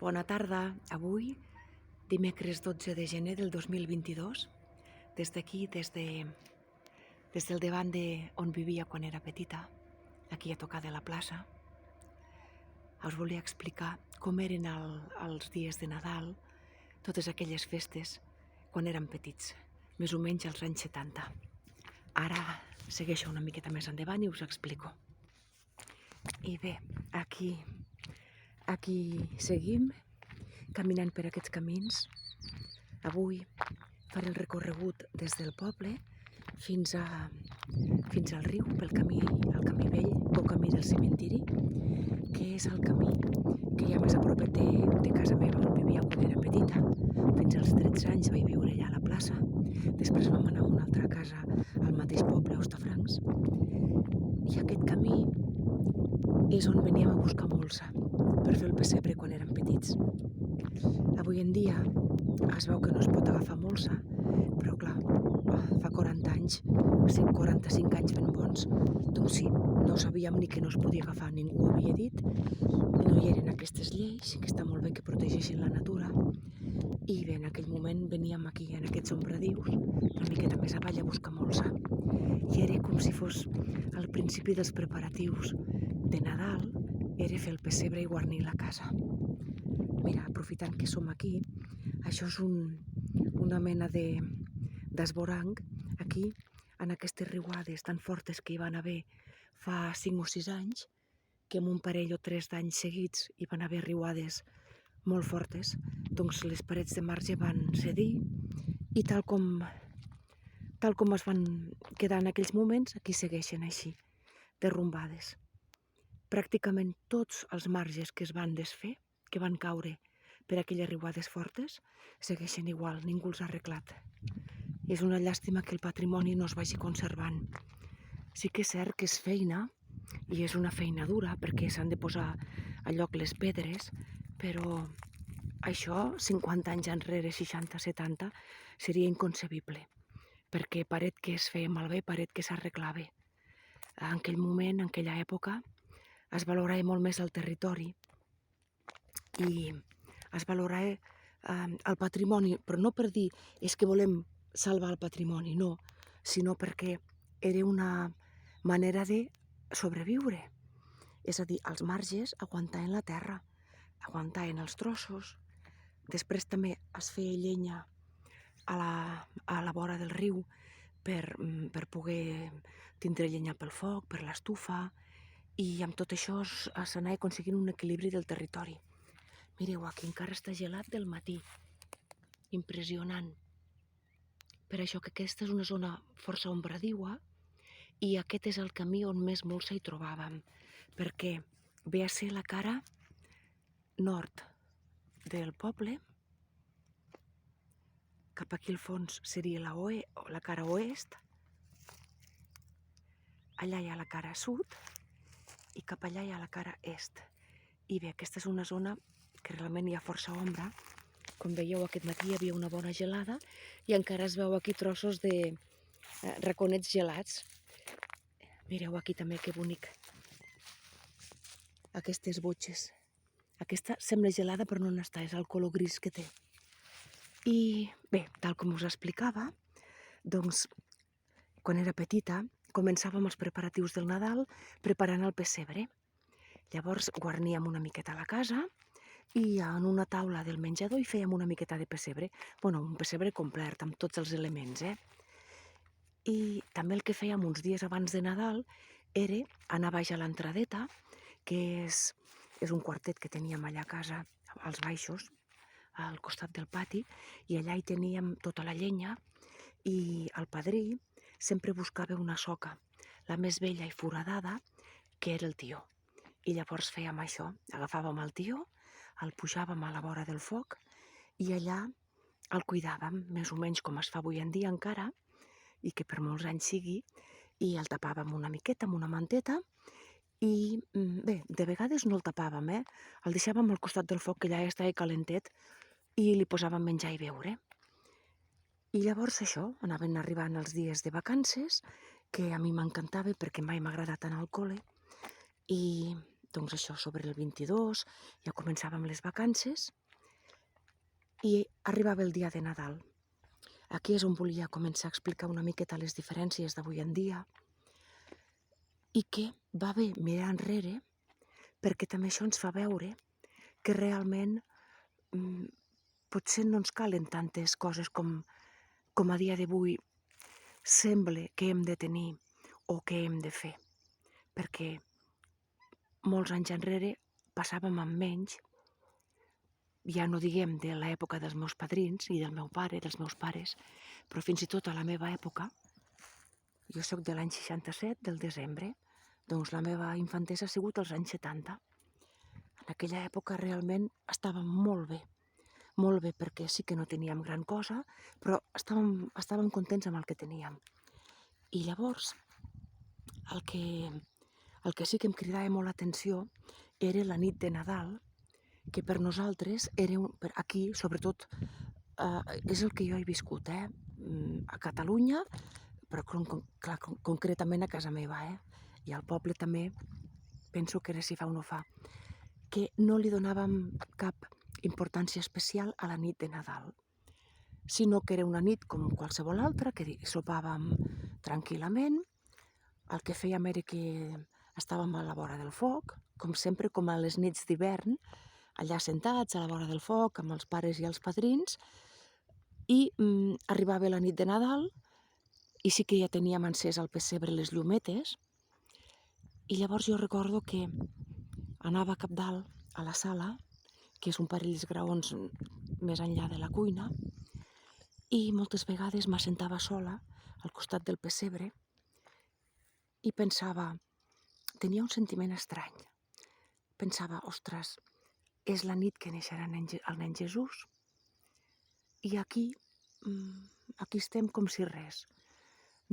Bona tarda. Avui, dimecres 12 de gener del 2022, des d'aquí, des del davant on vivia quan era petita, aquí a tocar de la plaça, us volia explicar com eren els dies de Nadal, totes aquelles festes, quan érem petits, més o menys als anys 70. Ara segueixo una miqueta més endavant i us explico. I bé, aquí seguim, caminant per aquests camins. Avui faré el recorregut des del poble fins al riu, pel camí vell o camí del cementiri, que és el camí que hi ha més a propet de casa meva, on vivia quan era petita. Fins als 13 anys vaig viure allà a la plaça. Després vam anar a una altra casa al mateix poble, a Hostafrancs. I aquest camí és on veníem a buscar molsa per fer el pessebre quan érem petits. Avui en dia es veu que no es pot agafar molsa, però clar, fa 40 anys, 45 anys ben bons, doncs sí, no sabíem ni que no es podia agafar, ningú ho havia dit, no hi eren aquestes lleis, que està molt bé que protegeixin la natura, i bé, en aquell moment veníem aquí, en aquests ombradius, una miqueta més avall a buscar molsa. I era com si fos al principi dels preparatius de Nadal, era fer el pessebre i guarnir la casa. Mira, aprofitant que som aquí, això és una mena d'esvoranc aquí, en aquestes riuades tan fortes que hi van haver fa 5 o 6 anys, que en un parell o 3 d'anys seguits hi van haver riuades molt fortes, doncs les parets de marge van cedir i tal com es van quedar en aquells moments, aquí segueixen així, derrumbades. Pràcticament tots els marges que es van desfer, que van caure per aquelles riuades fortes, segueixen igual, ningú els ha arreglat. És una llàstima que el patrimoni no es vagi conservant. Sí que és cert que és feina, i és una feina dura, perquè s'han de posar a lloc les pedres, però això, 50 anys enrere, 60, 70, seria inconcebible, perquè paret que es feia malbé, paret que s'arreglava. En aquell moment, en aquella època, es valorava molt més el territori i es valorava el patrimoni, però no per dir és que volem salvar el patrimoni, no, sinó perquè era una manera de sobreviure. És a dir, els marges aguantaven la terra, aguantaven els trossos. Després també es feia llenya a la vora del riu per poder tindre llenya pel foc, per l'estufa, i amb tot això s'anava aconseguint un equilibri del territori. Mireu, aquí encara està gelat del matí. Impressionant. Per això que aquesta és una zona força ombradiua i aquest és el camí on més molsa hi trobàvem, perquè ve a ser la cara nord del poble. Cap aquí al fons seria la cara oest. Allà hi ha la cara sud i cap allà hi ha la cara est. I bé, aquesta és una zona que realment hi ha força ombra. Com veieu, aquest matí hi havia una bona gelada i encara es veu aquí trossos de raconets gelats. Mireu aquí també que bonic. Aquestes botxes. Aquesta sembla gelada però no n'està, és el color gris que té. I bé, tal com us explicava, doncs, quan era petita, començàvem els preparatius del Nadal preparant el pessebre. Llavors guarníem una miqueta la casa i en una taula del menjador hi fèiem una miqueta de pessebre. Bueno, un pessebre complet, amb tots els elements, I també el que fèiem uns dies abans de Nadal era anar baix a l'entradeta, que és un quartet que teníem allà a casa, als baixos, al costat del pati, i allà hi teníem tota la llenya, i el padrí sempre buscava una soca, la més vella i foradada, que era el tió. I llavors fèiem això, agafàvem el tió, el pujàvem a la vora del foc i allà el cuidàvem, més o menys com es fa avui en dia encara, i que per molts anys sigui, i el tapàvem una miqueta amb una manteta i bé, de vegades no el tapàvem, el deixàvem al costat del foc, que ja estava calentet, i li posàvem menjar i beure. I llavors això, anaven arribant els dies de vacances, que a mi m'encantava perquè mai m'ha agradat anar al col·le, i doncs això, sobre el 22, ja començàvem les vacances i arribava el dia de Nadal. Aquí és on volia començar a explicar una miqueta les diferències d'avui en dia i que va bé mirar enrere perquè també això ens fa veure que realment potser no ens calen tantes coses com a dia d'avui sembla que hem de tenir o que hem de fer, perquè molts anys enrere passàvem amb menys, ja no diguem de l'època dels meus padrins i del meu pare, dels meus pares, però fins i tot a la meva època, jo sóc de l'any 67, del desembre, doncs la meva infantesa ha sigut als anys 70. En aquella època realment estàvem molt bé perquè sí que no teníem gran cosa, però estàvem contents amb el que teníem. I llavors, el que sí que em cridava molt l'atenció era la nit de Nadal, que per nosaltres era, aquí sobretot, és el que jo he viscut, a Catalunya, però clar, concretament a casa meva, i al poble també, penso que era si fa o no fa, que no li donàvem cap importància especial a la nit de Nadal, sinó que era una nit com qualsevol altra, que sopàvem tranquil·lament, el que fèiem era que estàvem a la vora del foc, com sempre, com a les nits d'hivern, allà sentats a la vora del foc amb els pares i els padrins, i arribava la nit de Nadal i sí que ja teníem encès al pessebre les llumetes, i llavors jo recordo que anava cap dalt a la sala, que és un parell d'esgraons més enllà de la cuina, i moltes vegades m'assentava sola al costat del pessebre i pensava, tenia un sentiment estrany. Pensava, ostres, és la nit que neixerà el nen Jesús i aquí estem com si res.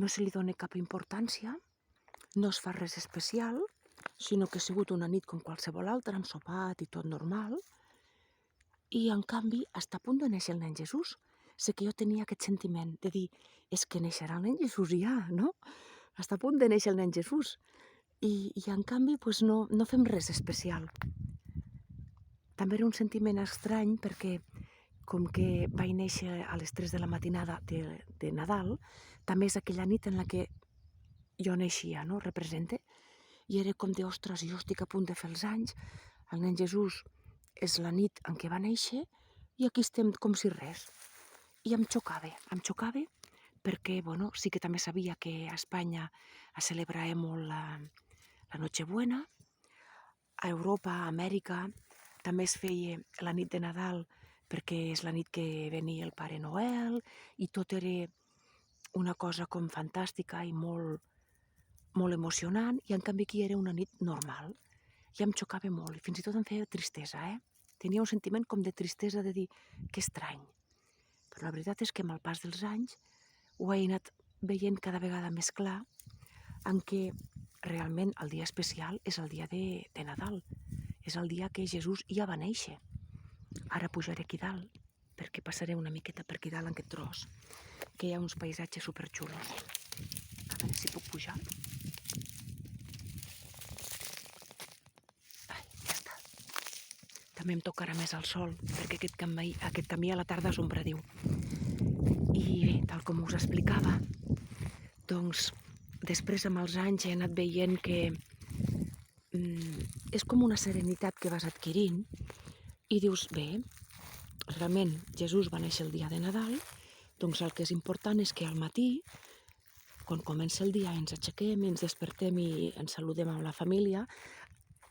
No se li dona cap importància, no es fa res especial, sinó que ha sigut una nit com qualsevol altra, amb sopat i tot normal, i en canvi està a punt de néixer el nen Jesús. Sé que jo tenia aquest sentiment de dir, és que neixerà el nen Jesús ja, no? Està a punt de néixer el nen Jesús. I en canvi no fem res especial. També era un sentiment estrany perquè com que vaig néixer a les 3 de la matinada de Nadal, també és aquella nit en la que jo neixia, no? Representa. I era com de, ostres, jo estic a punt de fer els anys, el nen Jesús és la nit en què va néixer i aquí estem com si res. I em xocava perquè, bueno, sí que també sabia que a Espanya es celebrava molt la Nochebuena, a Europa, a Amèrica, també es feia la nit de Nadal perquè és la nit que venia el Pare Noel i tot era una cosa com fantàstica i molt, molt emocionant, i en canvi aquí era una nit normal. I em xocava molt, i fins i tot em feia tristesa, Tenia un sentiment com de tristesa de dir, que estrany. Però la veritat és que amb el pas dels anys ho he anat veient cada vegada més clar, en què realment el dia especial és el dia de Nadal. És el dia que Jesús ja va néixer. Ara pujaré aquí dalt, perquè passaré una miqueta per aquí dalt en aquest tros, que hi ha uns paisatges superxulos. A veure si puc pujar. Ai, ja està. També em tocarà més el sol, perquè aquest camí a la tarda és ombradiu. I bé, tal com us explicava, doncs després amb els anys he anat veient que és com una serenitat que vas adquirint i dius, bé, realment Jesús va néixer el dia de Nadal, doncs el que és important és que al matí, quan comença el dia, ens aixequem i ens despertem i ens saludem amb la família,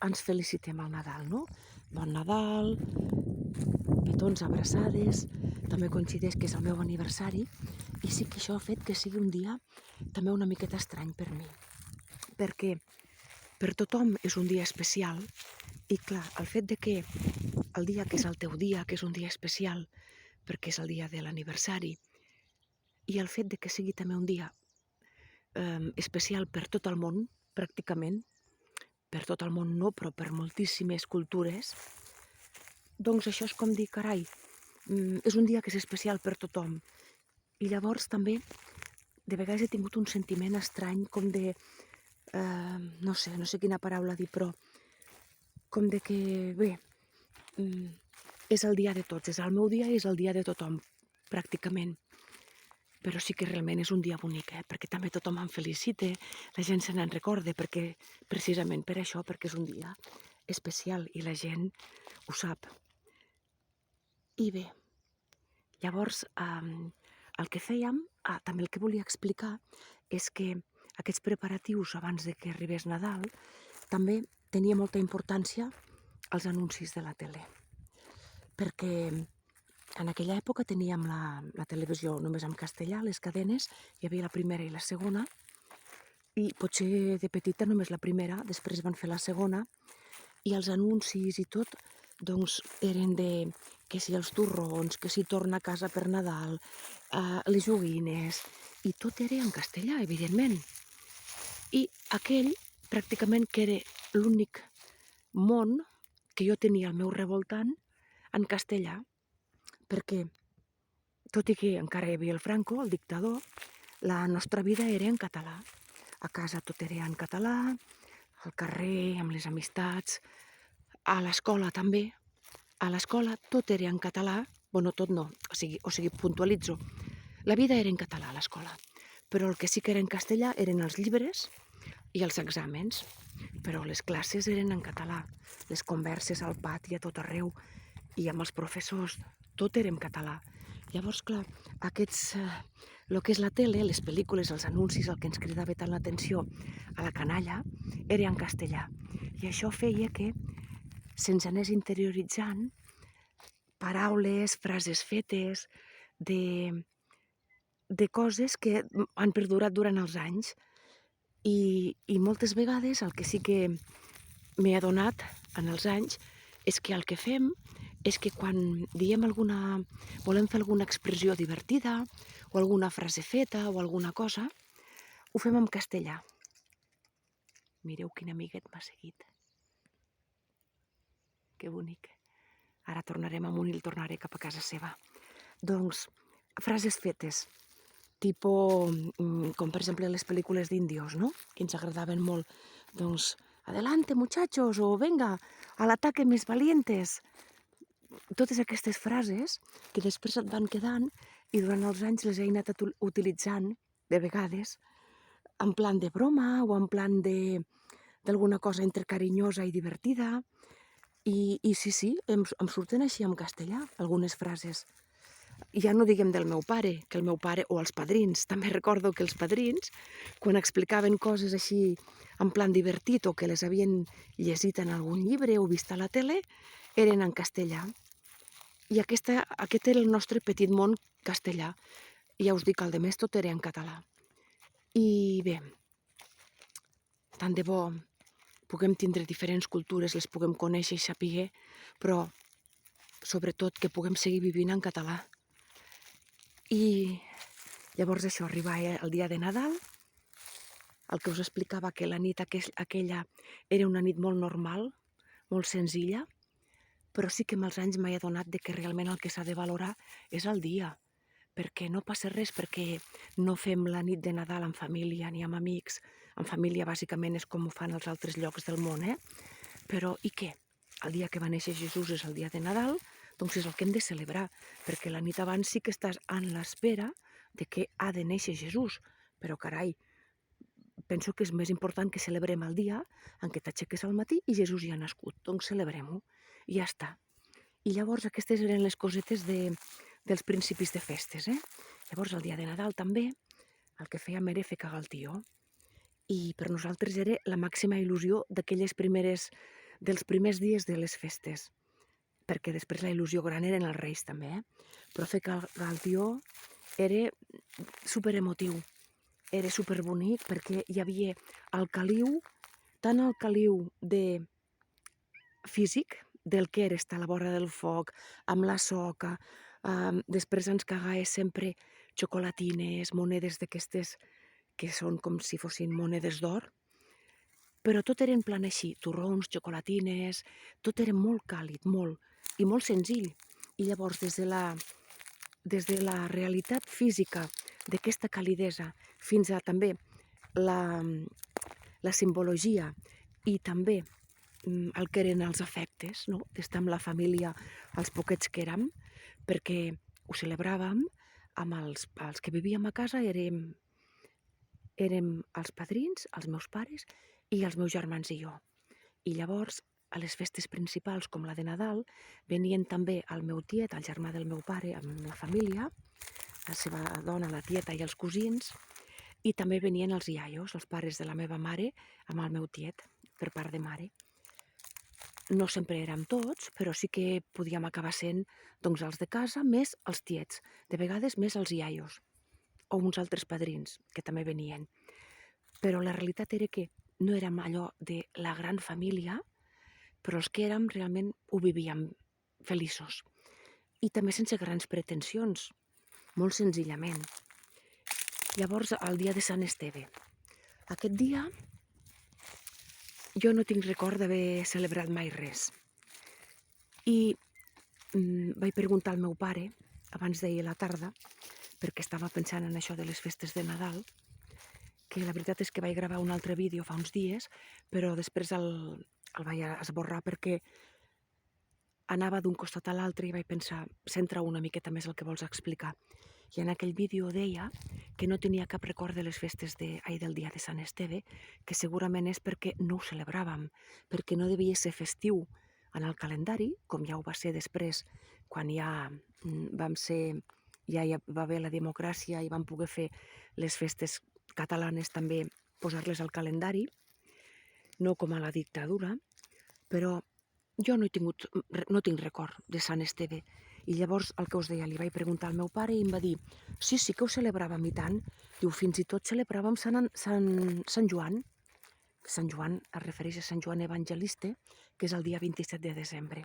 ens felicitem al Nadal, no? Bon Nadal, petons, abraçades, també coincideix que és el meu aniversari, i sí que això ha fet que sigui un dia també una miqueta estrany per mi, perquè per tothom és un dia especial, i clar, el fet de que el dia que és el teu dia, que és un dia especial, perquè és el dia de l'aniversari, i el fet de que sigui també un dia especial per tot el món, pràcticament, per tot el món no, però per moltíssimes cultures, doncs això és com dir, carai, és un dia que és especial per tothom. I llavors també, de vegades he tingut un sentiment estrany, com de, no sé quina paraula dir, però com de que, bé, és el dia de tots, és el meu dia i és el dia de tothom, pràcticament. Però sí que realment és un dia bonic, perquè també tothom em felicita, la gent se n'en recorda, perquè precisament per això, perquè és un dia especial i la gent ho sap. I bé, llavors el que fèiem, també el que volia explicar, és que aquests preparatius abans de que arribés Nadal també tenia molta importància els anuncis de la tele, perquè en aquella època teníem la televisió només en castellà, les cadenes, hi havia la primera i la segona, i potser de petita només la primera, després van fer la segona, i els anuncis i tot, doncs eren de que si els torrons, que si torna a casa per Nadal, les joguines, i tot era en castellà, evidentment. I aquell pràcticament que era l'únic món que jo tenia al meu revoltant en castellà, perquè tot i que encara hi havia el Franco, el dictador, la nostra vida era en català. A casa tot era en català, al carrer, amb les amistats, a l'escola també. A l'escola tot era en català, bueno, tot no, o sigui, puntualitzo. La vida era en català a l'escola, però el que sí que era en castellà eren els llibres i els exàmens, però les classes eren en català, les converses al pati a tot arreu i amb els professors, tot era en català. Llavors, clar, el que és la tele, les pel·lícules, els anuncis, el que ens cridava tant l'atenció a la canalla, era en castellà. I això feia que se'ns anés interioritzant paraules, frases fetes, de coses que han perdurat durant els anys. I moltes vegades el que sí que m'he adonat en els anys és que el que fem és que quan volem fer alguna expressió divertida o alguna frase feta o alguna cosa, ho fem en castellà. Mireu quin amiguet m'ha seguit. Que bonic. Ara tornarem amunt i el tornaré cap a casa seva. Doncs, frases fetes, com per exemple les pel·lícules d'índios, no? Que ens agradaven molt. Doncs, adelante muchachos, o venga, al ataque mis valientes. Totes aquestes frases que després et van quedant i durant els anys les he anat utilitzant, de vegades, en plan de broma o en plan d'alguna cosa entre carinyosa i divertida. I sí, em surten així en castellà, algunes frases. Ja no diguem del meu pare, que el meu pare, o els padrins, també recordo que els padrins, quan explicaven coses així en plan divertit o que les havien llegit en algun llibre o vist a la tele, eren en castellà. I aquest era el nostre petit món castellà. I ja us dic, el de més tot era en català. I bé, tant de bo puguem tindre diferents cultures, les puguem conèixer i saber, però sobretot que puguem seguir vivint en català. I llavors això, arribar el dia de Nadal, el que us explicava que la nit aquella era una nit molt normal, molt senzilla, però sí que amb els anys m'he adonat que realment el que s'ha de valorar és el dia, perquè no passa res, perquè no fem la nit de Nadal en família ni amb amics. En família bàsicament és com ho fan als altres llocs del món, Però i què? El dia que va néixer Jesús és el dia de Nadal, doncs és el que hem de celebrar, perquè la nit abans sí que estàs en l'espera de que ha de néixer Jesús. Però carai, penso que és més important que celebrem el dia en què t'aixeques al matí i Jesús ja ha nascut. Doncs celebrem-ho i ja està. I llavors aquestes eren les cosetes dels principis de festes. Llavors el dia de Nadal també el que fèiem era fer cagar el tió. I per nosaltres era la màxima il·lusió dels primers dies de les festes, perquè després la il·lusió gran eren els reis també, però fer cagar el tió era superemotiu, era superbonic perquè hi havia el caliu, tant el caliu físic, del que era estar a la vora del foc, amb la soca, després ens cagava sempre xocolatines, monedes d'aquestes que són com si fossin monedes d'or, però tot era en plan així, torrons, xocolatines, tot era molt càlid, molt, i molt senzill. I llavors, des de la realitat física d'aquesta calidesa fins a també la simbologia i també el que eren els afectes, no? D'estar amb la família els poquets que érem, perquè ho celebràvem amb els que vivíem a casa, érem els padrins, els meus pares i els meus germans i jo. I llavors, a les festes principals, com la de Nadal, venien també el meu tiet, el germà del meu pare, amb la família, la seva dona, la tieta i els cosins, i també venien els iaios, els pares de la meva mare, amb el meu tiet, per part de mare. No sempre érem tots, però sí que podíem acabar sent doncs, els de casa més els tiets, de vegades més els iaios, o uns altres padrins, que també venien. Però la realitat era que no érem allò de la gran família, però els que érem realment ho vivíem feliços. I també sense grans pretensions, molt senzillament. Llavors, el dia de Sant Esteve. Aquest dia jo no tinc record d'haver celebrat mai res. I vaig preguntar al meu pare, abans d'ahir a la tarda, perquè estava pensant en això de les festes de Nadal, que la veritat és que vaig gravar un altre vídeo fa uns dies, però després el vaig esborrar perquè anava d'un costat a l'altre i vaig pensar, centra una miqueta més el que vols explicar. I en aquell vídeo deia que no tenia cap record de les festes del dia de Sant Esteve, que segurament és perquè no ho celebràvem, perquè no devia ser festiu en el calendari, com ja ho va ser després, quan ja hi va haver la democràcia i vam poder fer les festes catalanes també, posar-les al calendari, no com a la dictadura, però jo no tinc record de Sant Esteve. I llavors, el que us deia, li vaig preguntar al meu pare i em va dir sí que ho celebràvem i tant. Diu, fins i tot celebràvem Sant Joan. Sant Joan es refereix a Sant Joan Evangelista, que és el dia 27 de desembre.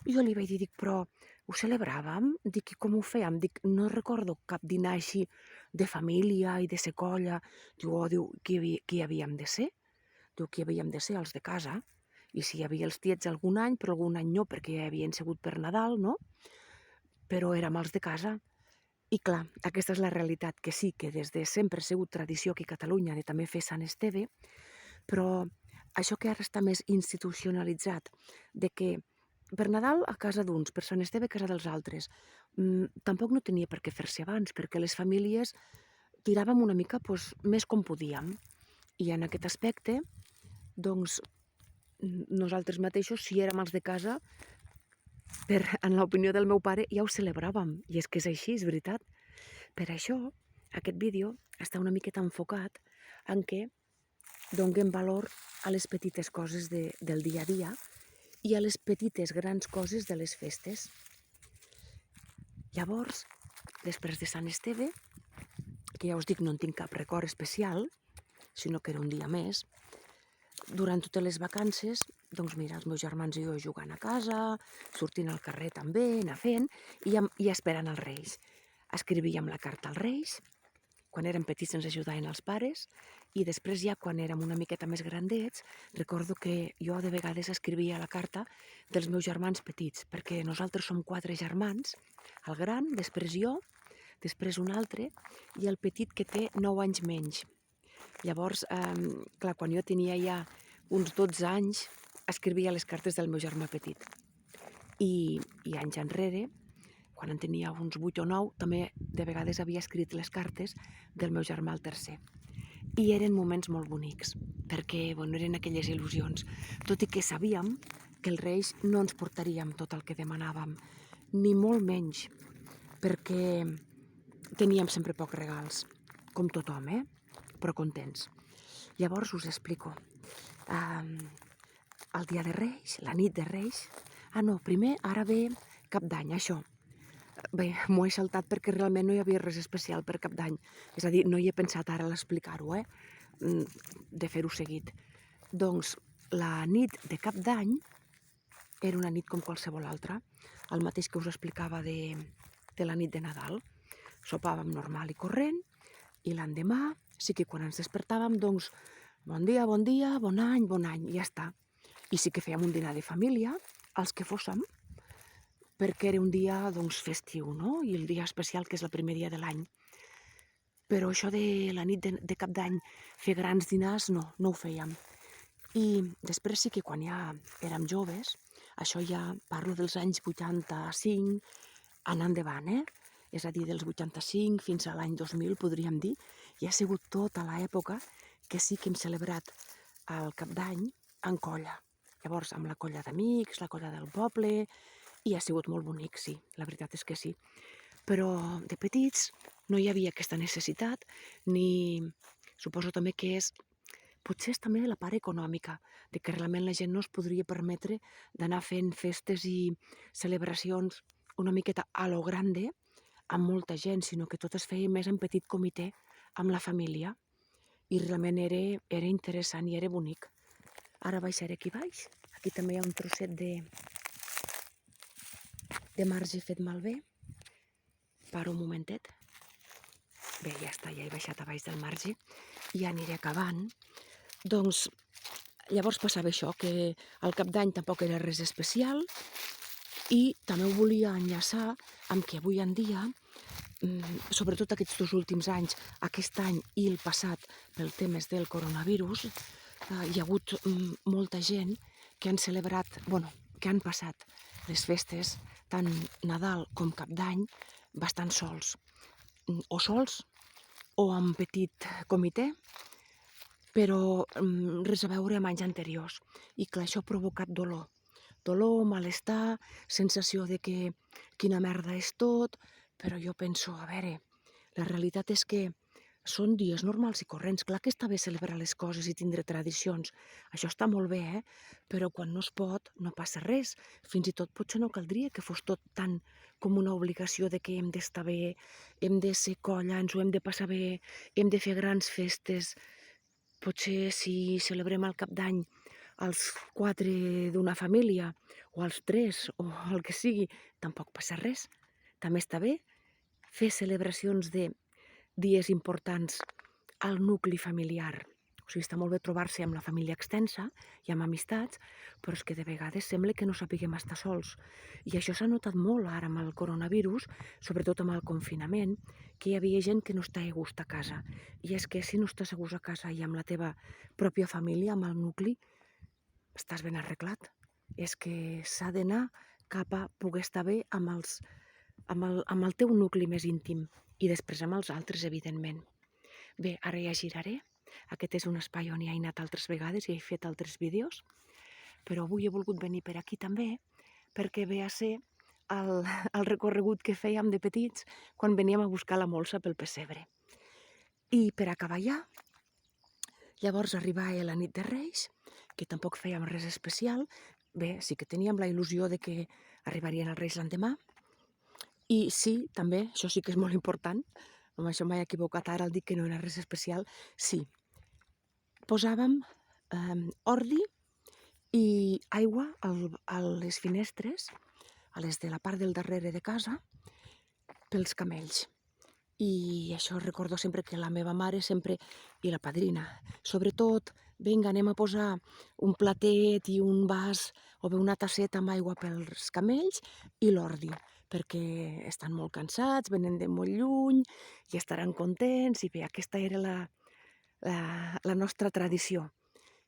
I jo li vaig dir, però ho celebràvem? Dic, com ho fèiem? Dic, no recordo cap dinar així de família i de ser colla. Diu, qui havíem de ser? Diu, qui havíem de ser? Els de casa. I si hi havia els tiets algun any, però algun any no, perquè ja havien sigut per Nadal, no? Però érem els de casa. I clar, aquesta és la realitat, que sí, que des de sempre ha sigut tradició aquí a Catalunya de també fer Sant Esteve, però això que ara està més institucionalitzat, de que per Nadal a casa d'uns, per Sant Esteve a casa dels altres, tampoc no tenia per què fer-se abans, perquè les famílies tiràvem una mica més com podíem. I en aquest aspecte, doncs, nosaltres mateixos, si érem els de casa, en l'opinió del meu pare, ja ho celebràvem. I és que és així, és veritat. Per això, aquest vídeo està una miqueta enfocat en què donem valor a les petites coses del dia a dia i a les petites grans coses de les festes. Llavors, després de Sant Esteve, que ja us dic, no en tinc cap record especial, sinó que era un dia més, durant totes les vacances, doncs mira, els meus germans i jo jugant a casa, sortint al carrer també, anar fent, i esperant els Reis. Escrivíem la carta als Reis, quan érem petits ens ajudaven els pares, i després ja quan érem una miqueta més grandets, recordo que jo de vegades escrivia la carta dels meus germans petits, perquè nosaltres som 4 germans, el gran, després jo, després un altre, i el petit que té 9 anys menys. Llavors, clar, quan jo tenia ja uns 12 anys, escrivia les cartes del meu germà petit. I anys enrere, quan en tenia uns 8 o 9, també de vegades havia escrit les cartes del meu germà el tercer. I eren moments molt bonics, perquè eren aquelles il·lusions, tot i que sabíem que els Reis no ens portaríem tot el que demanàvem, ni molt menys, perquè teníem sempre pocs regals, com tothom, però contents. Llavors us explico. El dia de Reis, la nit de Reis... primer, ara ve Cap d'Any, això. Bé, m'ho he saltat perquè realment no hi havia res especial per Cap d'Any. És a dir, no hi he pensat ara a l'explicar-ho, de fer-ho seguit. Doncs la nit de Cap d'Any era una nit com qualsevol altra, el mateix que us explicava de la nit de Nadal. Sopàvem normal i corrent, i l'endemà sí que quan ens despertàvem, doncs, bon dia, bon any, i ja està. I sí que fèiem un dinar de família, els que fóssim, perquè era un dia festiu, no? I el dia especial, que és el primer dia de l'any. Però això de la nit de Cap d'Any, fer grans dinars, no ho fèiem. I després sí que quan ja érem joves, això ja parlo dels anys 85 anant endavant, És a dir, dels 85 fins a l'any 2000, podríem dir, i ha sigut tota l'època que sí que hem celebrat el Cap d'Any en colla. Llavors, amb la colla d'amics, la colla del poble, i ha sigut molt bonic, sí, la veritat és que sí. Però de petits no hi havia aquesta necessitat, ni suposo també que potser és també la part econòmica, de que realment la gent no es podria permetre d'anar fent festes i celebracions una miqueta a lo grande, amb molta gent, sinó que tot es feia més en petit comitè amb la família, i realment era interessant i era bonic. Ara baixaré aquí baix, aquí també hi ha un trosset de marge fet malbé. Paro un momentet. Bé, ja està, ja he baixat a baix del marge i ja aniré acabant. Doncs llavors passava això, que el Cap d'Any tampoc era res especial, i també ho volia enllaçar amb que avui en dia, sobretot aquests 2 últims anys, aquest any i el passat, pel temes del coronavirus, hi ha hagut molta gent que han celebrat, que han passat les festes, tant Nadal com Cap d'Any, bastant sols. O sols o en petit comitè, però res a veure amb anys anteriors. I clar, això ha provocat dolor. Dolor, malestar, sensació de que quina merda és tot, però jo penso, a veure, la realitat és que són dies normals i corrents. Clar que està bé celebrar les coses i tindre tradicions. Això està molt bé, però quan no es pot, no passa res. Fins i tot potser no caldria que fos tot tant com una obligació de que hem d'estar bé, hem de ser colla, ens ho hem de passar bé, hem de fer grans festes. Potser si celebrem el Cap d'Any els 4 d'una família, o els 3, o el que sigui, tampoc passa res. També està bé fer celebracions de dies importants al nucli familiar. O sigui, està molt bé trobar-se amb la família extensa i amb amistats, però és que de vegades sembla que no sapiguem estar sols. I això s'ha notat molt ara amb el coronavirus, sobretot amb el confinament, que hi havia gent que no estava a gust a casa. I és que si no estàs a gust a casa i amb la teva pròpia família, amb el nucli, estàs ben arreglat. És que s'ha d'anar cap a poder estar bé amb el teu nucli més íntim i després amb els altres, evidentment. Bé, ara ja giraré. Aquest és un espai on hi he anat altres vegades i he fet altres vídeos, però avui he volgut venir per aquí també perquè ve a ser el recorregut que fèiem de petits quan veníem a buscar la molsa pel pessebre. I per acabar ja, llavors arribava la nit de Reis, que tampoc fèiem res especial. Bé, sí que teníem la il·lusió de que arribarien els Reis l'endemà. I sí, també, això sí que és molt important, amb això m'he equivocat ara al dir que no era res especial, sí. Posàvem ordi i aigua a les finestres, a les de la part del darrere de casa, pels camells. I això recordo sempre que la meva mare sempre, i la padrina, sobretot, vinga, anem a posar un platet i un vas o bé una tasseta amb aigua pels camells i l'ordi, perquè estan molt cansats, venen de molt lluny i estaran contents, i bé, aquesta era la nostra tradició.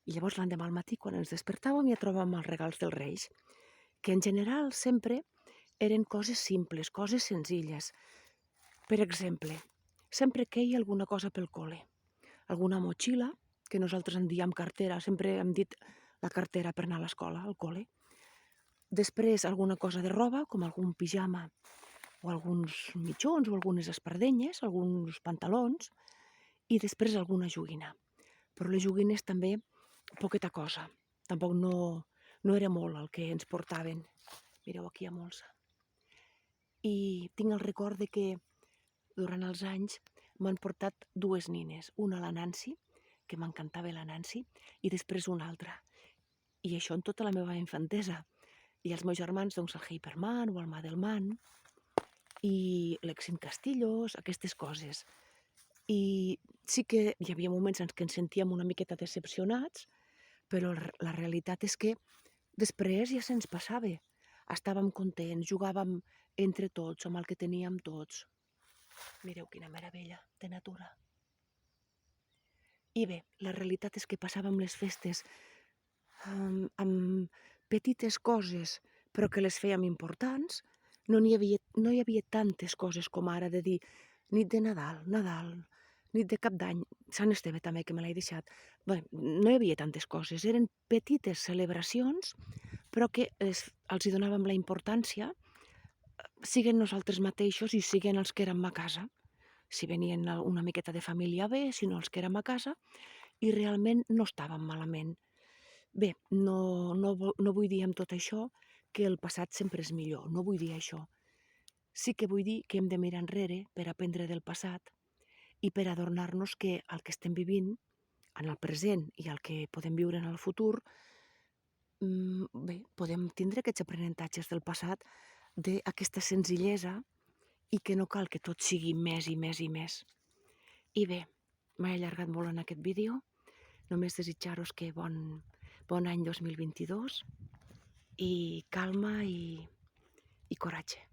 I llavors l'endemà al matí, quan ens despertàvem, ja trobàvem els regals dels Reis, que en general sempre eren coses simples, coses senzilles. Per exemple, sempre queia alguna cosa pel col·le, alguna motxilla, que nosaltres en diem cartera, sempre hem dit la cartera per anar a l'escola, al col·le. Després alguna cosa de roba, com algun pijama o alguns mitjons o algunes espardenyes, alguns pantalons, i després alguna joguina. Però les joguines també, poqueta cosa. Tampoc no era molt el que ens portaven. Mireu, aquí hi ha molsa. I tinc el record de que durant els anys m'han portat 2 nines, una la Nancy, que m'encantava la Nancy, i després una altra. I això en tota la meva infantesa. I els meus germans, doncs, el Hyperman o el Madelman, i l'Exim Castillos, aquestes coses. I sí que hi havia moments en què ens sentíem una miqueta decepcionats, però la realitat és que després ja se'ns passava. Estàvem contents, jugàvem entre tots, amb el que teníem tots. Mireu quina meravella de natura. I bé, la realitat és que passàvem les festes amb petites coses, però que les fèiem importants. No hi havia tantes coses com ara de dir nit de Nadal, nit de Cap d'Any, Sant Esteve també, que me l'he deixat. Bé, no hi havia tantes coses, eren petites celebracions, però que els hi donàvem la importància, siguen nosaltres mateixos i siguen els que érem a casa. Si venien una miqueta de família bé, si no els que érem a casa, i realment no estàvem malament. Bé, no vull dir amb tot això que el passat sempre és millor, no vull dir això. Sí que vull dir que hem de mirar enrere per aprendre del passat i per adornar-nos que el que estem vivint en el present i el que podem viure en el futur, bé, podem tindre aquests aprenentatges del passat d'aquesta senzillesa i que no cal que tot sigui més i més i més. I bé, m'he allargat molt en aquest vídeo. Només desitjar-vos que bon any 2022 i calma i coratge.